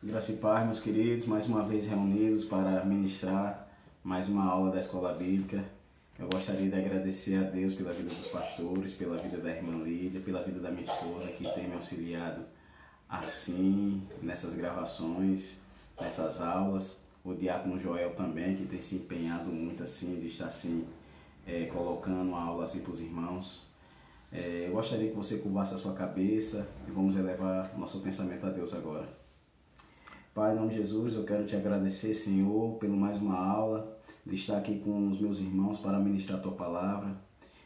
Graça e paz, meus queridos, mais uma vez reunidos para ministrar mais uma aula da Escola Bíblica. Eu gostaria de agradecer a Deus pela vida dos pastores, pela vida da irmã Lídia, pela vida da minha esposa que tem me auxiliado assim nessas gravações, nessas aulas. O diácono Joel também, que tem se empenhado muito assim, de estar assim, colocando a aula assim para os irmãos. Eu gostaria que você curvasse a sua cabeça e vamos elevar nosso pensamento a Deus agora. Pai, em nome de Jesus, eu quero te agradecer, Senhor, pelo mais uma aula, de estar aqui com os meus irmãos para ministrar a tua palavra.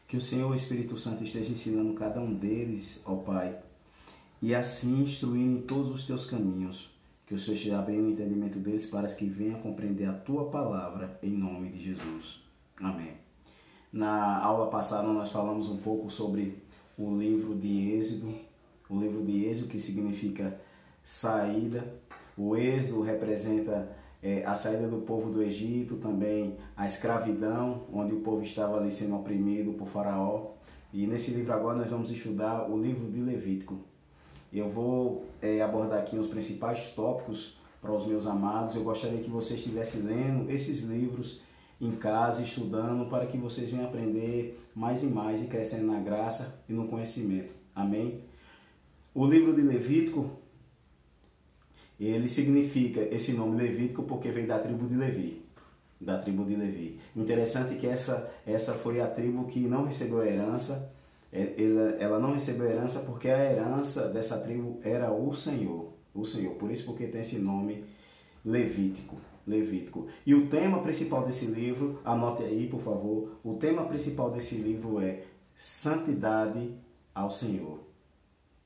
Que o Senhor, o Espírito Santo, esteja ensinando cada um deles, ó Pai, e assim instruindo em todos os teus caminhos. Que o Senhor esteja abrindo o entendimento deles para que venham compreender a tua palavra, em nome de Jesus. Amém. Na aula passada nós falamos um pouco sobre o livro de Êxodo, que significa saída. O êxodo representa a saída do povo do Egito, também a escravidão, onde o povo estava ali sendo oprimido por Faraó. E nesse livro agora nós vamos estudar o livro de Levítico. Eu vou abordar aqui os principais tópicos para os meus amados. Eu gostaria que você estivesse lendo esses livros em casa, estudando, para que vocês venham aprender mais e mais e crescendo na graça e no conhecimento. Amém? O livro de Levítico, ele significa esse nome Levítico porque veio da tribo de Levi. Da tribo de Levi. Interessante que essa foi a tribo que não recebeu a herança. Ela não recebeu a herança porque a herança dessa tribo era o Senhor. O Senhor. Por isso porque tem esse nome Levítico. E o tema principal desse livro, anote aí por favor, o tema principal desse livro é Santidade ao Senhor.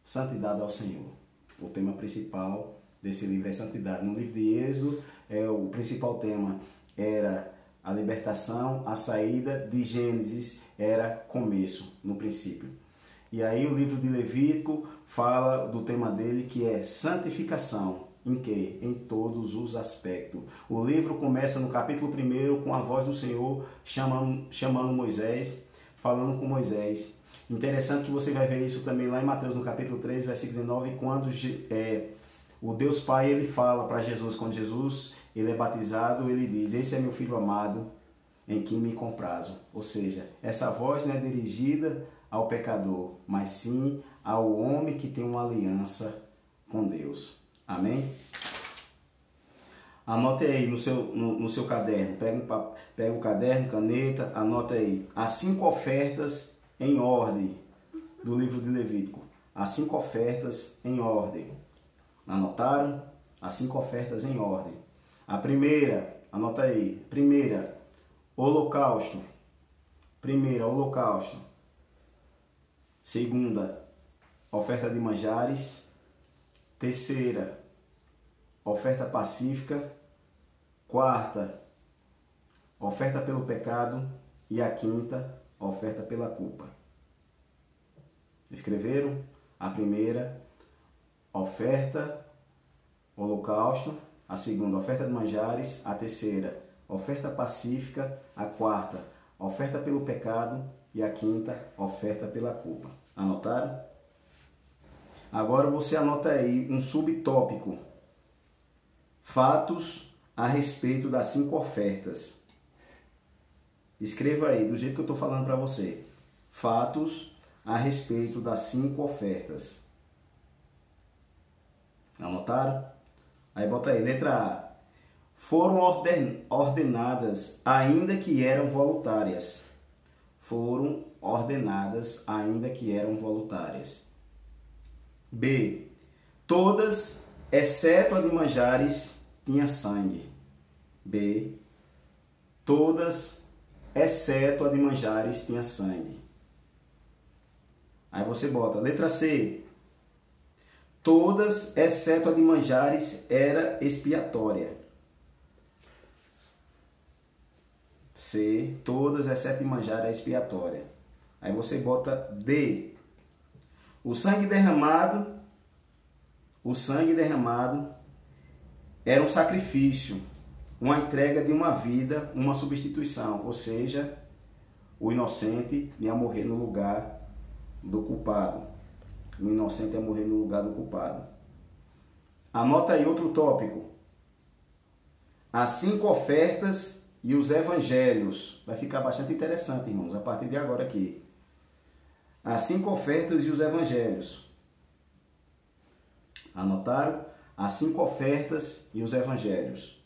Santidade ao Senhor. O tema principal desse livro é santidade. No livro de Êxodo, o principal tema era a libertação, a saída. De Gênesis era começo, no princípio. E aí o livro de Levítico fala do tema dele, que é santificação. Em quê? Em todos os aspectos. O livro começa no capítulo 1 com a voz do Senhor chamando Moisés, falando com Moisés. Interessante que você vai ver isso também lá em Mateus, no capítulo 3, versículo 19, quando o Deus Pai, ele fala para Jesus, quando Jesus ele é batizado, ele diz: esse é meu filho amado, em quem me comprazo. Ou seja, essa voz não é dirigida ao pecador, mas sim ao homem que tem uma aliança com Deus. Amém? Anote aí no seu caderno, pega o caderno, caneta, anota aí as 5 ofertas em ordem do livro de Levítico. As 5 ofertas em ordem. Anotaram? As 5 ofertas em ordem. A primeira, anota aí. Primeira, holocausto. Segunda, oferta de manjares. Terceira, oferta pacífica. Quarta, oferta pelo pecado. E a quinta, oferta pela culpa. Escreveram? A primeira, oferta, holocausto. A segunda, oferta de manjares. A terceira, oferta pacífica. A quarta, oferta pelo pecado. E a quinta, oferta pela culpa. Anotaram? Agora você anota aí um subtópico. Fatos a respeito das 5 ofertas. Escreva aí, do jeito que eu estou falando para você. Fatos a respeito das 5 ofertas. Anotaram? Aí bota aí, letra A. Foram ordenadas ainda que eram voluntárias. Foram ordenadas ainda que eram voluntárias. B. Todas, exceto a de manjares, tinha sangue. B. Todas, exceto a de manjares, tinha sangue. Aí você bota, letra C. Todas, exceto a de manjares, era expiatória. C. Todas, exceto a de manjares, era expiatória. Aí você bota D. O sangue derramado era um sacrifício, uma entrega de uma vida, uma substituição. Ou seja, o inocente ia morrer no lugar do culpado. O inocente ia morrer no lugar do culpado. Anota aí outro tópico. As 5 ofertas e os evangelhos. Vai ficar bastante interessante, irmãos, a partir de agora aqui. As 5 ofertas e os evangelhos. Anotaram? As 5 ofertas e os evangelhos.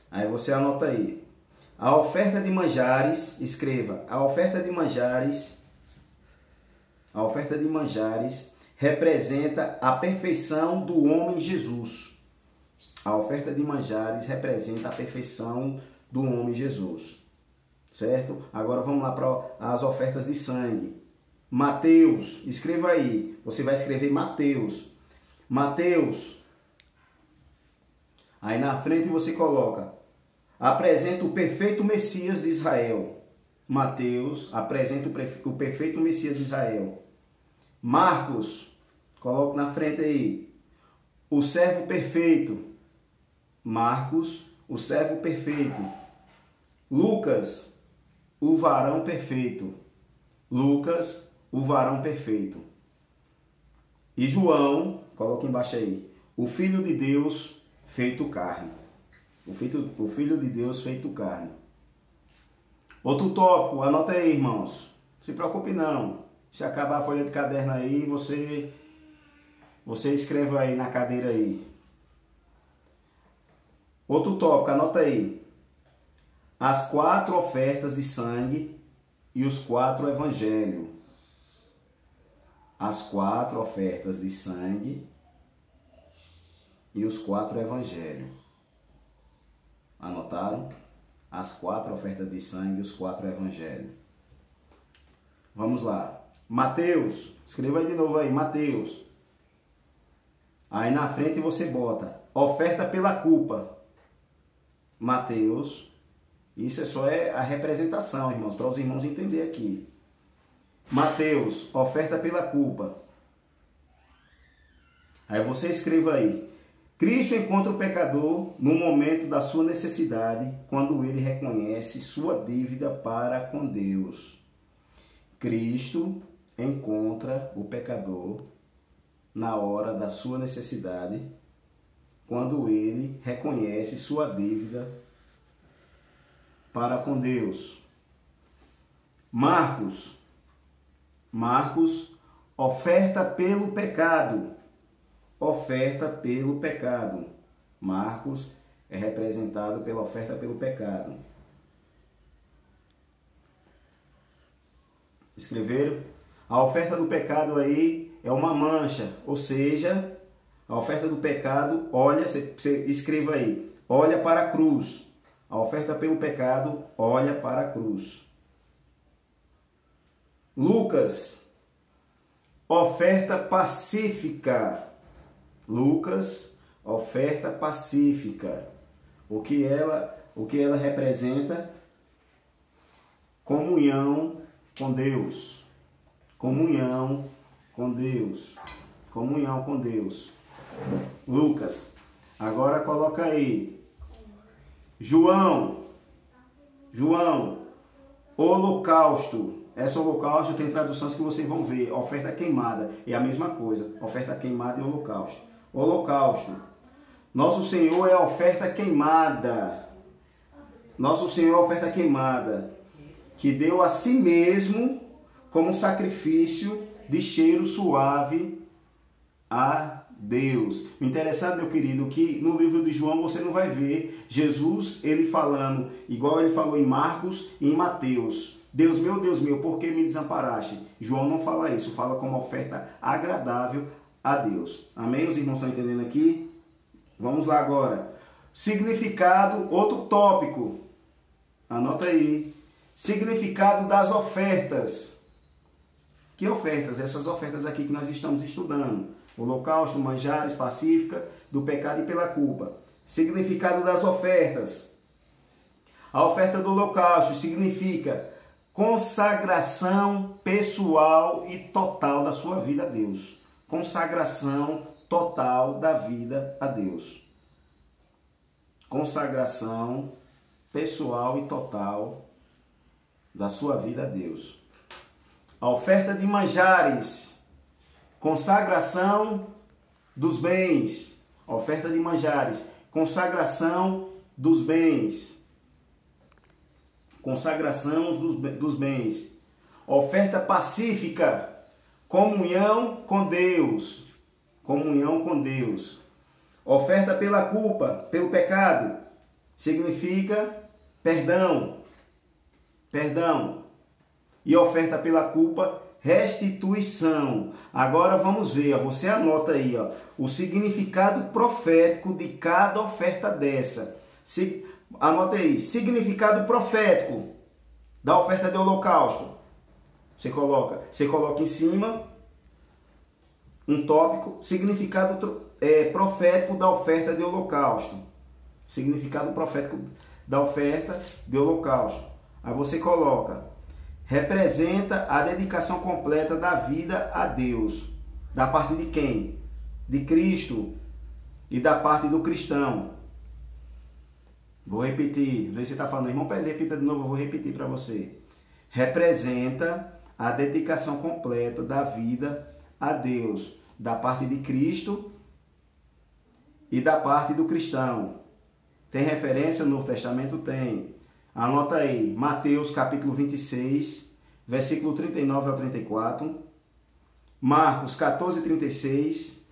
Aí você anota aí. A oferta de manjares, escreva. A oferta de manjares representa a perfeição do homem Jesus. A oferta de manjares representa a perfeição do homem Jesus. Certo? Agora vamos lá para as ofertas de sangue. Mateus, escreva aí. Você vai escrever Mateus. Mateus. Aí na frente você coloca: apresenta o perfeito Messias de Israel. Mateus apresenta o perfeito Messias de Israel. Marcos, coloca na frente aí: o servo perfeito. Marcos, o servo perfeito. Lucas, o varão perfeito. Lucas, o varão perfeito. E João, coloca embaixo aí: o Filho de Deus feito carne. O Filho de Deus feito carne. Outro tópico, anota aí, irmãos. Não se preocupe não. Se acabar a folha de caderno aí, você escreve aí na cadeira aí. Outro tópico, anota aí. As 4 ofertas de sangue e os 4 evangelhos. As 4 ofertas de sangue e os 4 evangelhos. Anotaram? As 4 ofertas de sangue e os 4 evangelhos. Vamos lá. Mateus, escreva aí de novo aí, Mateus. Aí na frente você bota oferta pela culpa. Mateus. Isso é só a representação, irmãos, para os irmãos entenderem aqui. Mateus, oferta pela culpa. Aí você escreva aí: Cristo encontra o pecador no momento da sua necessidade, quando ele reconhece sua dívida para com Deus. Cristo encontra o pecador na hora da sua necessidade, quando ele reconhece sua dívida para com Deus. Marcos, oferta pelo pecado. Oferta pelo pecado. Marcos é representado pela oferta pelo pecado. Escreveram? A oferta do pecado aí é uma mancha, ou seja, a oferta do pecado, olha, você escreva aí, olha para a cruz. A oferta pelo pecado, olha para a cruz. Lucas, oferta pacífica. Lucas, oferta pacífica. O que ela representa? Comunhão com Deus. Comunhão com Deus. Comunhão com Deus. Lucas. Agora coloca aí. João, holocausto. Essa holocausto tem traduções que vocês vão ver. Oferta queimada. É a mesma coisa. Oferta queimada e holocausto. Holocausto. Nosso Senhor é a oferta queimada. Nosso Senhor é a oferta queimada. Que deu a si mesmo como sacrifício de cheiro suave a Deus. O interessante, meu querido, que no livro de João você não vai ver Jesus ele falando, igual ele falou em Marcos e em Mateus. Deus meu, por que me desamparaste? João não fala isso, fala como oferta agradável a Deus. Amém? Os irmãos estão entendendo aqui? Vamos lá agora. Significado, outro tópico. Anota aí. Significado das ofertas. Que ofertas? Essas ofertas aqui que nós estamos estudando. Holocausto, manjares, pacífica, do pecado e pela culpa. Significado das ofertas. A oferta do holocausto significa consagração pessoal e total da sua vida a Deus. Consagração total da vida a Deus. Consagração pessoal e total da sua vida a Deus. A oferta de manjares. Consagração dos bens, oferta de manjares, consagração dos bens, consagração dos bens, oferta pacífica, comunhão com Deus, oferta pela culpa, pelo pecado, significa perdão, e oferta pela culpa, restituição. Agora vamos ver, você anota aí, o significado profético de cada oferta dessa. Anota aí, significado profético da oferta de holocausto. Você coloca em cima um tópico, significado profético da oferta de holocausto. Significado profético da oferta de holocausto. Aí você coloca: representa a dedicação completa da vida a Deus. Da parte de quem? De Cristo. E da parte do cristão. Vou repetir. Você está falando, irmão, repita de novo, eu vou repetir para você. Representa a dedicação completa da vida a Deus. Da parte de Cristo e da parte do cristão. Tem referência no Novo Testamento? Tem. Anota aí, Mateus capítulo 26, versículo 39 ao 34, Marcos 14, 36,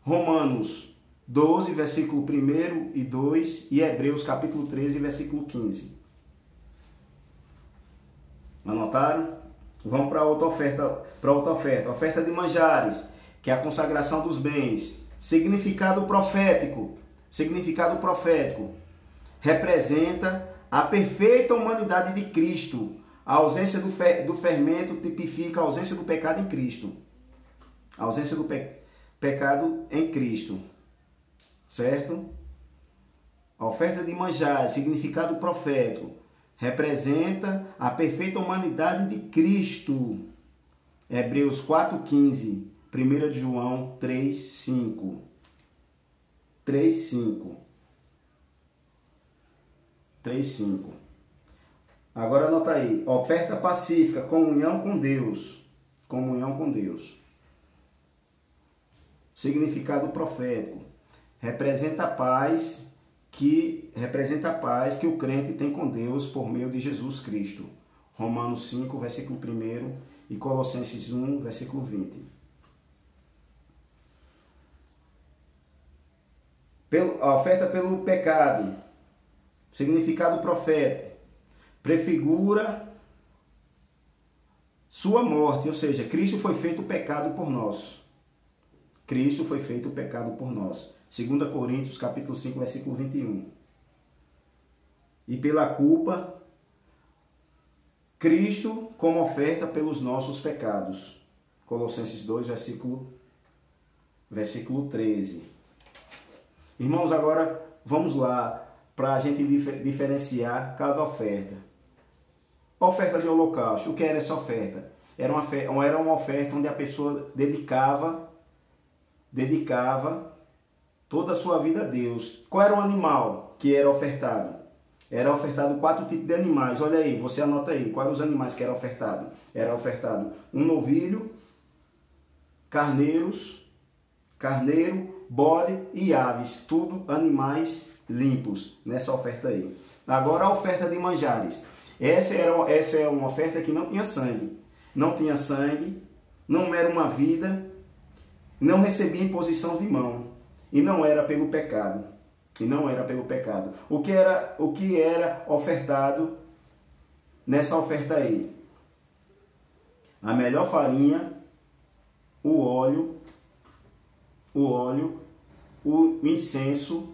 Romanos 12, versículo 1 e 2 e Hebreus capítulo 13, versículo 15. Anotaram? Vamos para outra oferta. Oferta de manjares, que é a consagração dos bens. Significado profético. Representa a perfeita humanidade de Cristo. A ausência do fermento tipifica a ausência do pecado em Cristo. A ausência do pecado em Cristo. Certo? A oferta de manjares, significado profético, representa a perfeita humanidade de Cristo. Hebreus 4,15. 1 de João 3,5. 3,5. Agora anota aí. Oferta pacífica, comunhão com Deus. Significado profético. Representa a paz que o crente tem com Deus por meio de Jesus Cristo. Romanos 5, versículo 1 e Colossenses 1, versículo 20. A oferta pelo pecado. Significado profético. Prefigura sua morte, ou seja, Cristo foi feito pecado por nós. 2 Coríntios capítulo 5, versículo 21. E pela culpa, Cristo como oferta pelos nossos pecados. Colossenses 2, versículo 13. Irmãos, agora vamos lá para a gente diferenciar cada oferta. Oferta de holocausto. O que era essa oferta? Era uma oferta onde a pessoa dedicava toda a sua vida a Deus. Qual era o animal que era ofertado? Era ofertado 4 tipos de animais. Olha aí, você anota aí. Quais eram os animais que eram ofertados? Era ofertado um novilho, carneiro, bode e aves. Tudo animais limpos nessa oferta aí. Agora a oferta de manjares. Essa é uma oferta que não tinha sangue. Não era uma vida, não recebia imposição de mão. E não era pelo pecado. O que era ofertado nessa oferta aí? A melhor farinha, o óleo, o incenso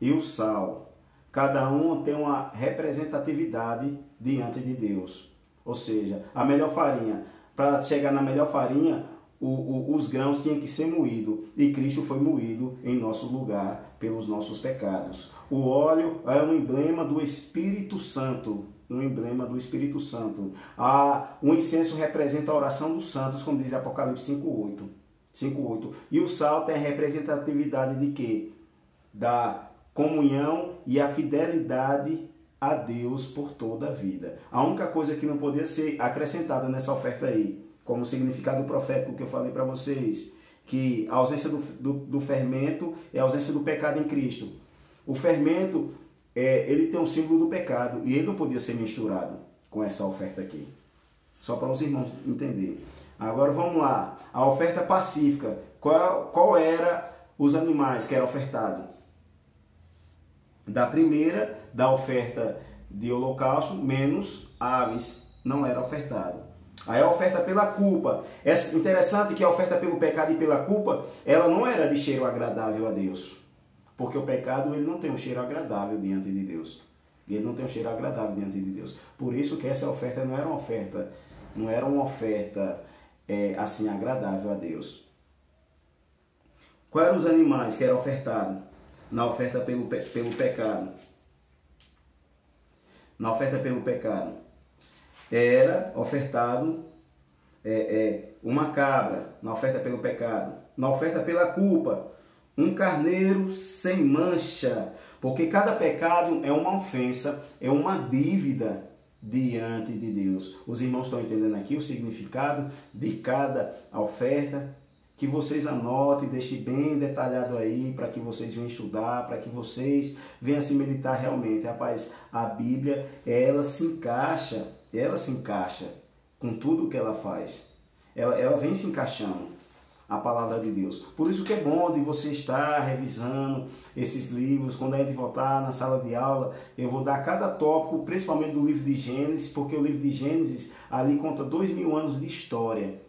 e o sal. Cada um tem uma representatividade diante de Deus. Ou seja, a melhor farinha, para chegar na melhor farinha, os grãos tinham que ser moídos. E Cristo foi moído em nosso lugar pelos nossos pecados. O óleo é um emblema do Espírito Santo. O incenso representa a oração dos santos, como diz Apocalipse 5:8. E o sal tem a representatividade de quê? Da comunhão e a fidelidade a Deus por toda a vida. A única coisa que não podia ser acrescentada nessa oferta aí, como significado profético que eu falei para vocês, que a ausência do fermento é a ausência do pecado em Cristo. O fermento, ele tem um símbolo do pecado e ele não podia ser misturado com essa oferta aqui. Só para os irmãos entenderem. Agora vamos lá. A oferta pacífica. Qual era os animais que era ofertado? Da primeira, da oferta de holocausto, menos aves, não era ofertado. Aí a oferta pela culpa. É interessante que a oferta pelo pecado e pela culpa, ela não era de cheiro agradável a Deus. Porque o pecado, ele não tem um cheiro agradável diante de Deus. Ele não tem um cheiro agradável diante de Deus. Por isso que essa oferta não era uma oferta assim agradável a Deus. Quais eram os animais que eram ofertados na oferta pelo pecado? Na oferta pelo pecado era ofertado uma cabra, na oferta pelo pecado. Na oferta pela culpa, um carneiro sem mancha, porque cada pecado é uma ofensa, é uma dívida diante de Deus. Os irmãos estão entendendo aqui o significado de cada oferta? Que vocês anotem, deixem bem detalhado aí, para que vocês venham estudar, para que vocês venham se meditar realmente. Rapaz, a Bíblia, ela se encaixa com tudo que ela faz. Ela vem se encaixando, a palavra de Deus. Por isso que é bom de você estar revisando esses livros. Quando a gente voltar na sala de aula, eu vou dar cada tópico, principalmente do livro de Gênesis, porque o livro de Gênesis ali conta 2000 anos de história.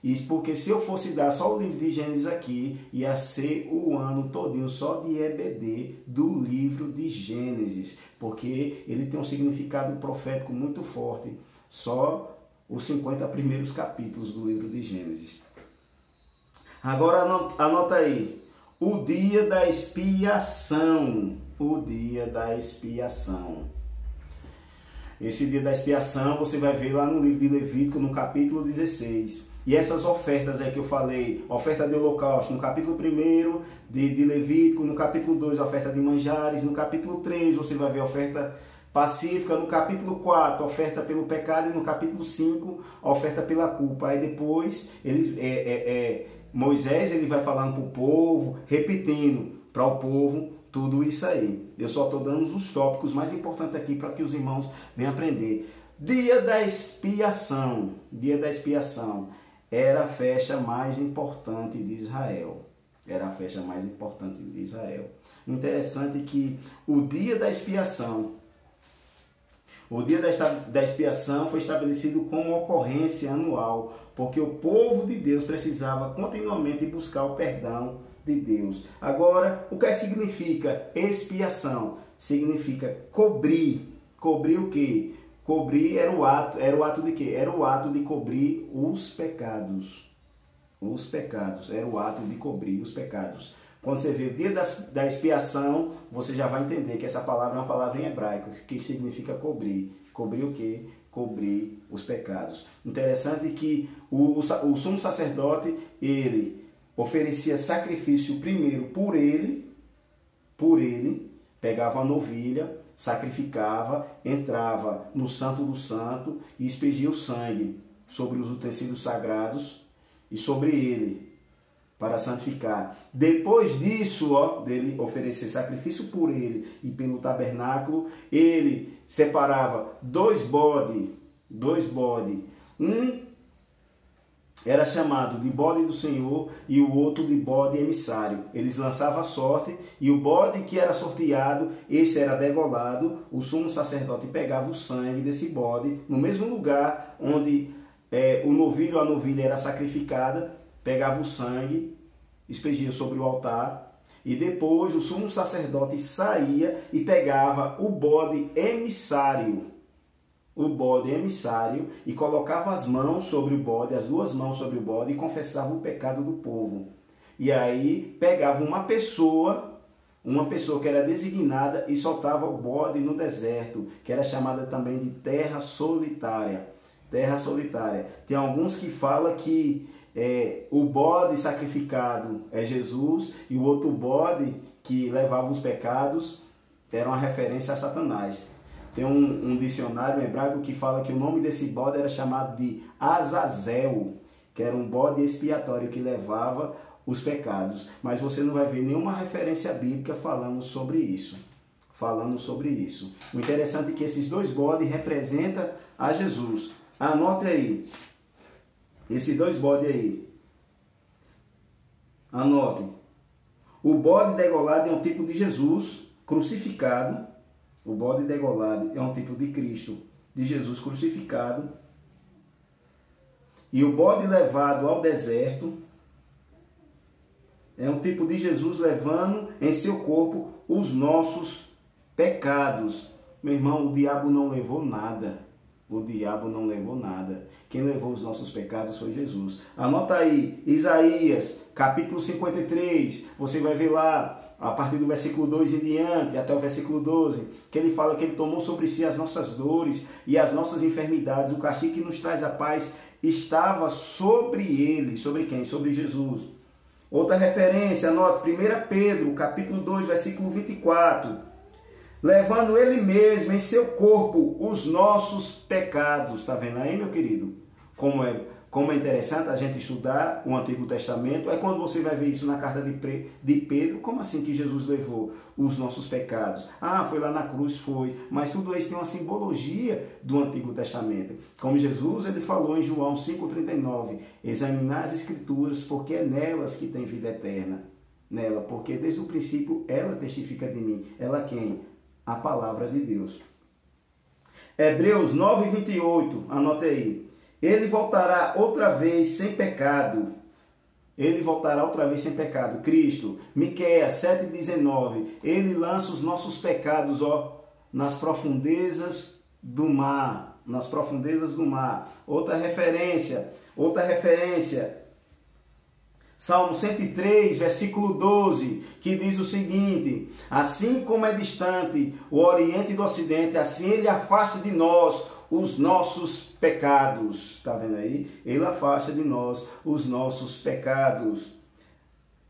Isso porque se eu fosse dar só o livro de Gênesis aqui, ia ser o ano todinho só de EBD do livro de Gênesis, porque ele tem um significado profético muito forte. Só os 50 primeiros capítulos do livro de Gênesis. Agora anota aí, o dia da expiação. O dia da expiação. Esse dia da expiação você vai ver lá no livro de Levítico, no capítulo 16. E essas ofertas aí que eu falei, oferta de holocausto no capítulo 1 de Levítico, no capítulo 2 oferta de manjares, no capítulo 3 você vai ver a oferta pacífica, no capítulo 4 oferta pelo pecado e no capítulo 5 oferta pela culpa. Aí depois Moisés ele vai falando para o povo, repetindo para o povo tudo isso aí. Eu só estou dando os tópicos mais importantes aqui para que os irmãos venham aprender. Dia da expiação. Dia da expiação. Era a festa mais importante de Israel. Era a festa mais importante de Israel. Interessante que o dia da expiação, da expiação foi estabelecido como ocorrência anual, porque o povo de Deus precisava continuamente buscar o perdão de Deus. Agora, o que significa expiação? Significa cobrir. Cobrir o quê? Cobrir era o ato de quê? Era o ato de cobrir os pecados. Os pecados. Era o ato de cobrir os pecados. Quando você vê o dia da expiação, você já vai entender que essa palavra é uma palavra em hebraico, que significa cobrir. Cobrir o quê? Cobrir os pecados. Interessante que o sumo sacerdote, ele oferecia sacrifício primeiro por ele, pegava a novilha, sacrificava, entrava no Santo do Santo e expedia o sangue sobre os utensílios sagrados e sobre ele, para santificar. Depois disso, dele oferecer sacrifício por ele e pelo tabernáculo, ele separava dois bodes. Um era chamado de bode do Senhor e o outro de bode emissário. Eles lançavam a sorte e o bode que era sorteado, esse era degolado. O sumo sacerdote pegava o sangue desse bode no mesmo lugar onde o novilho ou a novilha era sacrificada, pegava o sangue, expedia sobre o altar e depois o sumo sacerdote saía e pegava o bode emissário. E colocava as mãos sobre o bode, as duas mãos sobre o bode e confessava o pecado do povo. E aí pegava uma pessoa que era designada e soltava o bode no deserto, que era chamada também de terra solitária. Terra solitária. Tem alguns que falam que o bode sacrificado é Jesus e o outro bode que levava os pecados era uma referência a Satanás. Tem um dicionário hebraico que fala que o nome desse bode era chamado de Azazel, que era um bode expiatório que levava os pecados. Mas você não vai ver nenhuma referência bíblica falando sobre isso. O interessante é que esses dois bodes representam a Jesus. Anote aí. Esses dois bodes aí. Anote. O bode degolado é um tipo de Jesus crucificado. O bode degolado é um tipo de Cristo, de Jesus crucificado. E o bode levado ao deserto é um tipo de Jesus levando em seu corpo os nossos pecados. Meu irmão, o diabo não levou nada. O diabo não levou nada. Quem levou os nossos pecados foi Jesus. Anota aí, Isaías, capítulo 53. Você vai ver lá, a partir do versículo 2 em diante, até o versículo 12, que ele fala que ele tomou sobre si as nossas dores e as nossas enfermidades. O castigo que nos traz a paz estava sobre ele. Sobre quem? Sobre Jesus. Outra referência, anote, 1 Pedro, capítulo 2, versículo 24. Levando ele mesmo em seu corpo os nossos pecados. Está vendo aí, meu querido? Como é interessante a gente estudar o Antigo Testamento. É quando você vai ver isso na carta de Pedro. Como assim que Jesus levou os nossos pecados? Ah, foi lá na cruz, foi. Mas tudo isso tem uma simbologia do Antigo Testamento. Como Jesus, ele falou em João 5,39. Examinar as Escrituras, porque é nelas que tem vida eterna. Nela, porque desde o princípio ela testifica de mim. Ela quem? A palavra de Deus. Hebreus 9:28, anote aí. Ele voltará outra vez sem pecado. Ele voltará outra vez sem pecado. Cristo. Miqueias 7:19. Ele lança os nossos pecados, nas profundezas do mar. Nas profundezas do mar. Outra referência. Salmo 103, versículo 12, que diz o seguinte: assim como é distante o Oriente do Ocidente, assim ele afasta de nós os nossos pecados. Está vendo aí? Ele afasta de nós os nossos pecados.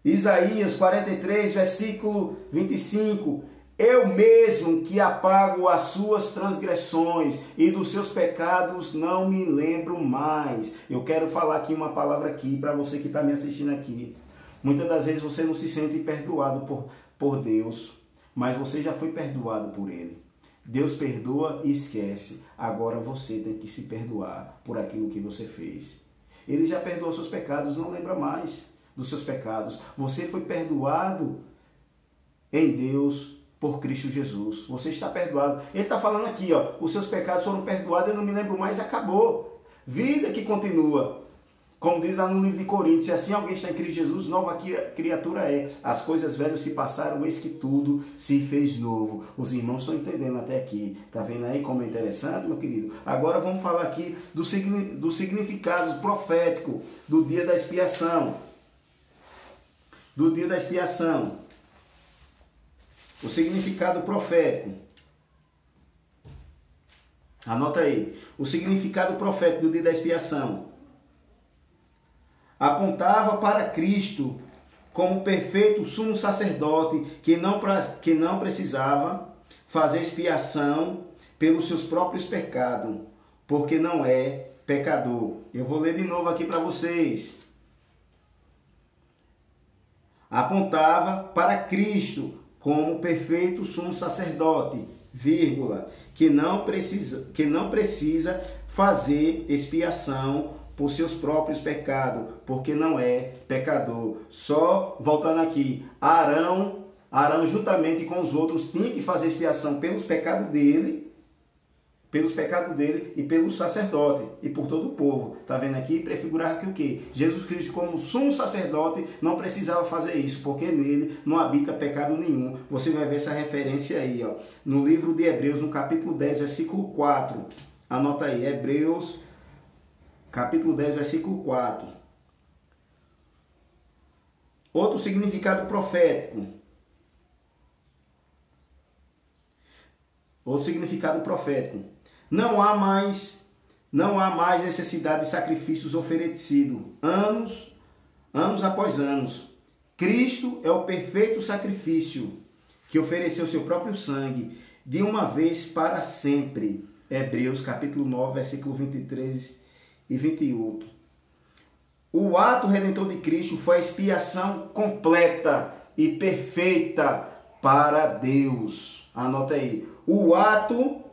Isaías 43, versículo 25. Eu mesmo que apago as suas transgressões e dos seus pecados não me lembro mais. Eu quero falar aqui uma palavra aqui para você que está me assistindo aqui. Muitas das vezes você não se sente perdoado por Deus, mas você já foi perdoado por Ele. Deus perdoa e esquece. Agora você tem que se perdoar por aquilo que você fez. Ele já perdoou seus pecados, não lembra mais dos seus pecados. Você foi perdoado em Deus por Cristo Jesus. Você está perdoado. Ele está falando aqui, os seus pecados foram perdoados, eu não me lembro mais, acabou. Vida que continua. Como diz lá no livro de Coríntios, se assim alguém está em Cristo Jesus, nova criatura é. As coisas velhas se passaram, eis que tudo se fez novo. Os irmãos estão entendendo até aqui. Está vendo aí como é interessante, meu querido? Agora vamos falar aqui do significado profético do dia da expiação. Do dia da expiação. O significado profético. Anota aí. O significado profético do dia da expiação. Apontava para Cristo como perfeito sumo sacerdote que não precisava fazer expiação pelos seus próprios pecados, porque não é pecador. Eu vou ler de novo aqui para vocês. Apontava para Cristo como perfeito sumo sacerdote, vírgula, que não precisa fazer expiação por seus próprios pecados, porque não é pecador. Só voltando aqui, Arão juntamente com os outros tinha que fazer expiação pelos pecados dele e pelo sacerdote e por todo o povo. Está vendo aqui? Prefigurar aqui o quê? Jesus Cristo como sumo sacerdote não precisava fazer isso, porque nele não habita pecado nenhum. Você vai ver essa referência aí, no livro de Hebreus, no capítulo 10, versículo 4. Anota aí, Hebreus, capítulo 10, versículo 4. Outro significado profético. Não há mais necessidade de sacrifícios oferecidos anos após anos. Cristo é o perfeito sacrifício que ofereceu seu próprio sangue de uma vez para sempre. Hebreus capítulo 9, versículo 23 e 28. O ato redentor de Cristo foi a expiação completa e perfeita para Deus. Anota aí. O ato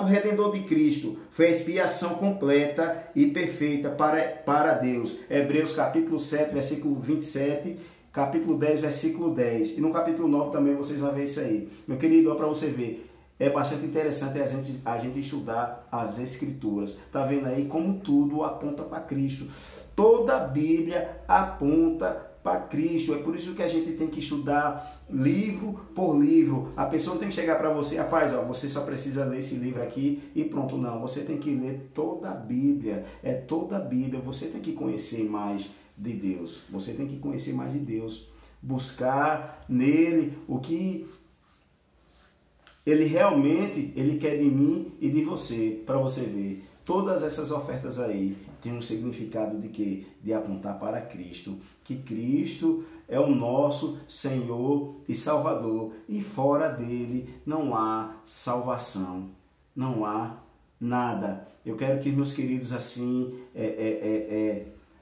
redentor de Cristo foi a expiação completa e perfeita para Deus. Hebreus capítulo 7, versículo 27, capítulo 10, versículo 10. E no capítulo 9 também vocês vão ver isso aí. Meu querido, ó, para você ver, é bastante interessante a gente estudar as Escrituras. Tá vendo aí como tudo aponta para Cristo. Toda a Bíblia aponta para Cristo. É por isso que a gente tem que estudar livro por livro. A pessoa não tem que chegar para você, rapaz, ó, você só precisa ler esse livro aqui e pronto. Não, você tem que ler toda a Bíblia. É toda a Bíblia. Você tem que conhecer mais de Deus. Você tem que conhecer mais de Deus. Buscar nele o que ele realmente quer de mim e de você, para você ver. Todas essas ofertas aí têm um significado de quê? De apontar para Cristo. Que Cristo é o nosso Senhor e Salvador. E fora dele não há salvação. Não há nada. Eu quero que meus queridos assim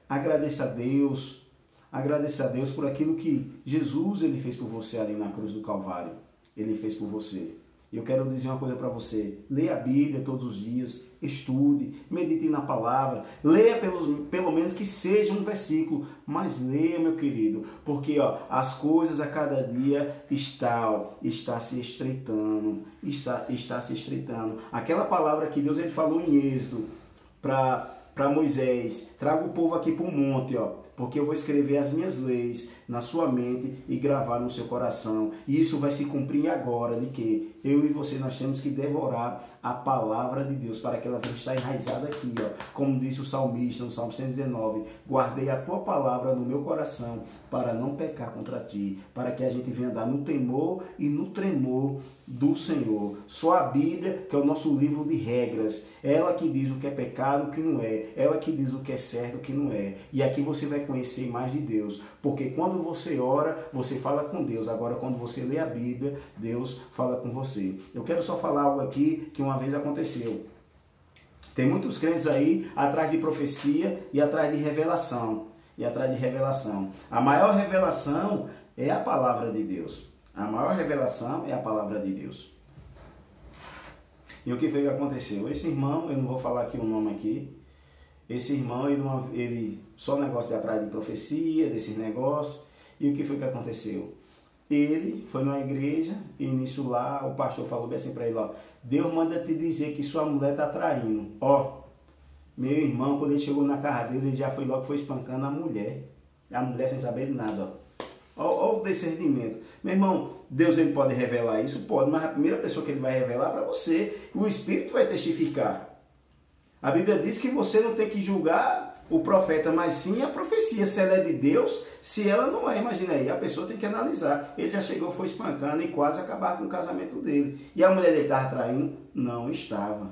agradeça a Deus. Agradeça a Deus por aquilo que Jesus ele fez por você ali na cruz do Calvário. Ele fez por você. Eu quero dizer uma coisa para você. Leia a Bíblia todos os dias, estude, medite na palavra, leia pelo menos que seja um versículo, mas leia, meu querido, porque ó, as coisas a cada dia está se estreitando, está se estreitando. Aquela palavra que Deus ele falou em Êxodo para Moisés, traga o povo aqui para o monte, ó, porque eu vou escrever as minhas leis na sua mente e gravar no seu coração. E isso vai se cumprir agora, de que eu e você nós temos que devorar a palavra de Deus para que ela venha estar enraizada aqui, ó. Como disse o salmista no Salmo 119, guardei a tua palavra no meu coração para não pecar contra ti, para que a gente venha andar no temor e no tremor do Senhor. Só a Bíblia, que é o nosso livro de regras, ela que diz o que é pecado, o que não é, ela que diz o que é certo, o que não é. E aqui você vai conhecer mais de Deus, porque quando você ora, você fala com Deus. Agora, quando você lê a Bíblia, Deus fala com você. Eu quero só falar algo aqui que uma vez aconteceu. Tem muitos crentes aí atrás de profecia e atrás de revelação. A maior revelação é a palavra de Deus. A maior revelação é a palavra de Deus. E o que foi que aconteceu? Esse irmão, eu não vou falar aqui o nome aqui, esse irmão, ele só negócio de atrás de profecia, desses negócios. E o que foi que aconteceu? Ele foi numa igreja e nisso lá o pastor falou bem assim para ele, ó, Deus manda te dizer que sua mulher está traindo. Ó, meu irmão, quando ele chegou na casa dele, ele já foi logo, foi espancando a mulher sem saber de nada, ó. Ó o discernimento. Meu irmão, Deus ele pode revelar isso? Pode, mas a primeira pessoa que ele vai revelar é para você. O Espírito vai testificar. A Bíblia diz que você não tem que julgar o profeta, mas sim a profecia, se ela é de Deus, se ela não é. Imagina aí, a pessoa tem que analisar. Ele já chegou, foi espancando e quase acabar com o casamento dele. E a mulher dele estava traindo? Não estava.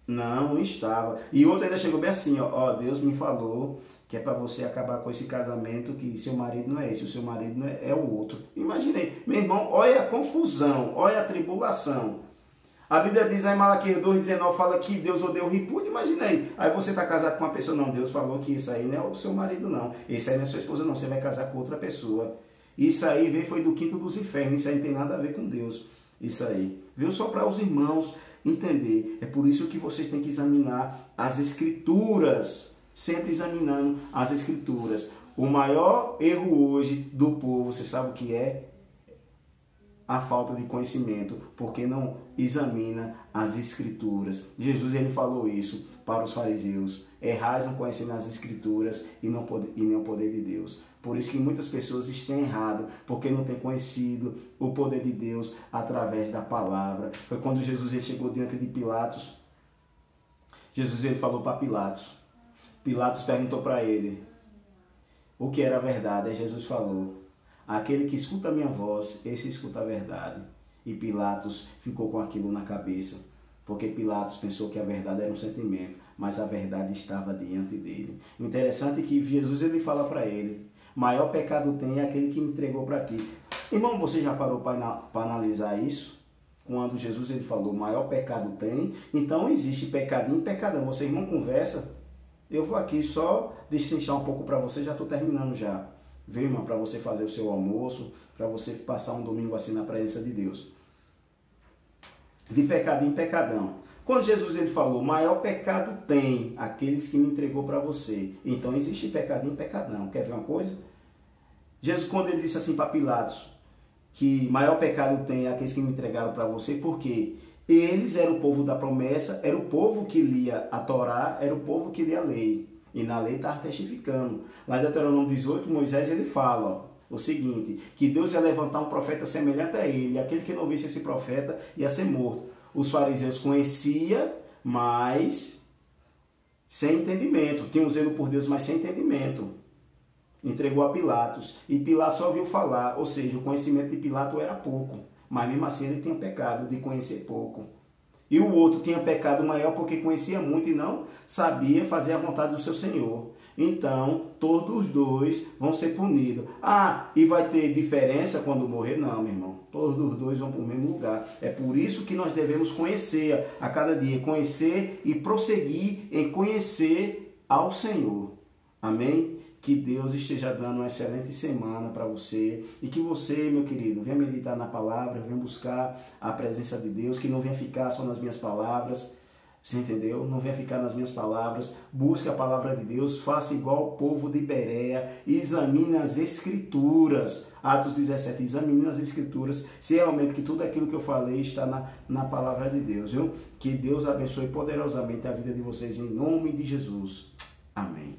Não estava. E outro ainda chegou bem assim, ó, Deus me falou que é para você acabar com esse casamento, que seu marido não é esse, o seu marido não é o outro. Imaginei. Meu irmão, olha a confusão, olha a tribulação. A Bíblia diz aí em Malaquias 2,19, fala que Deus odeia o repúdio. Imaginei. Aí você está casado com uma pessoa, não, Deus falou que isso aí não é o seu marido, não. Esse aí não é sua esposa, não. Você vai casar com outra pessoa. Isso aí foi do quinto dos infernos. Isso aí não tem nada a ver com Deus. Isso aí. Viu? Só para os irmãos entender. É por isso que vocês têm que examinar as Escrituras. Sempre examinando as Escrituras. O maior erro hoje do povo, você sabe o que é? A falta de conhecimento, porque não examina as Escrituras. Jesus ele falou isso para os fariseus. Errais não conhecendo as Escrituras e nem o poder de Deus. Por isso que muitas pessoas estão erradas, porque não têm conhecido o poder de Deus através da palavra. Foi quando Jesus ele chegou diante de Pilatos. Jesus ele falou para Pilatos. Pilatos perguntou para ele o que era a verdade. Aí Jesus falou: aquele que escuta a minha voz, esse escuta a verdade. E Pilatos ficou com aquilo na cabeça, porque Pilatos pensou que a verdade era um sentimento, mas a verdade estava diante dele. O interessante é que Jesus ele fala para ele: maior pecado tem é aquele que me entregou para ti. Irmão, você já parou para analisar isso? Quando Jesus ele falou, maior pecado tem, então existe pecadinho e pecadão. Você, irmão, conversa. Eu vou aqui só destrinchar um pouco para você, já estou terminando já. Viu, irmão? Para você fazer o seu almoço, para você passar um domingo assim na presença de Deus. De pecado em pecadão. Quando Jesus ele falou, maior pecado tem aqueles que me entregou para você. Então existe pecado em pecadão. Quer ver uma coisa? Jesus, quando ele disse assim para Pilatos, que maior pecado tem aqueles que me entregaram para você, porque eles eram o povo da promessa, era o povo que lia a Torá, era o povo que lia a lei. E na lei estava testificando. Lá em Deuteronômio 18, Moisés ele fala, ó, o seguinte, que Deus ia levantar um profeta semelhante a ele, e aquele que não visse esse profeta ia ser morto. Os fariseus conheciam, mas sem entendimento. Tinham zelo por Deus, mas sem entendimento. Entregou a Pilatos. E Pilatos só ouviu falar, ou seja, o conhecimento de Pilatos era pouco. Mas mesmo assim ele tinha pecado de conhecer pouco. E o outro tinha pecado maior porque conhecia muito e não sabia fazer a vontade do seu Senhor. Então, todos os dois vão ser punidos. Ah, e vai ter diferença quando morrer? Não, meu irmão. Todos os dois vão para o mesmo lugar. É por isso que nós devemos conhecer a cada dia. Conhecer e prosseguir em conhecer ao Senhor. Amém? Que Deus esteja dando uma excelente semana para você e que você, meu querido, venha meditar na palavra, venha buscar a presença de Deus, que não venha ficar só nas minhas palavras, você entendeu? Não venha ficar nas minhas palavras, busque a palavra de Deus, faça igual o povo de Bereia, examine as Escrituras, Atos 17, examine as Escrituras, se realmente que tudo aquilo que eu falei está na palavra de Deus, viu? Que Deus abençoe poderosamente a vida de vocês em nome de Jesus. Amém.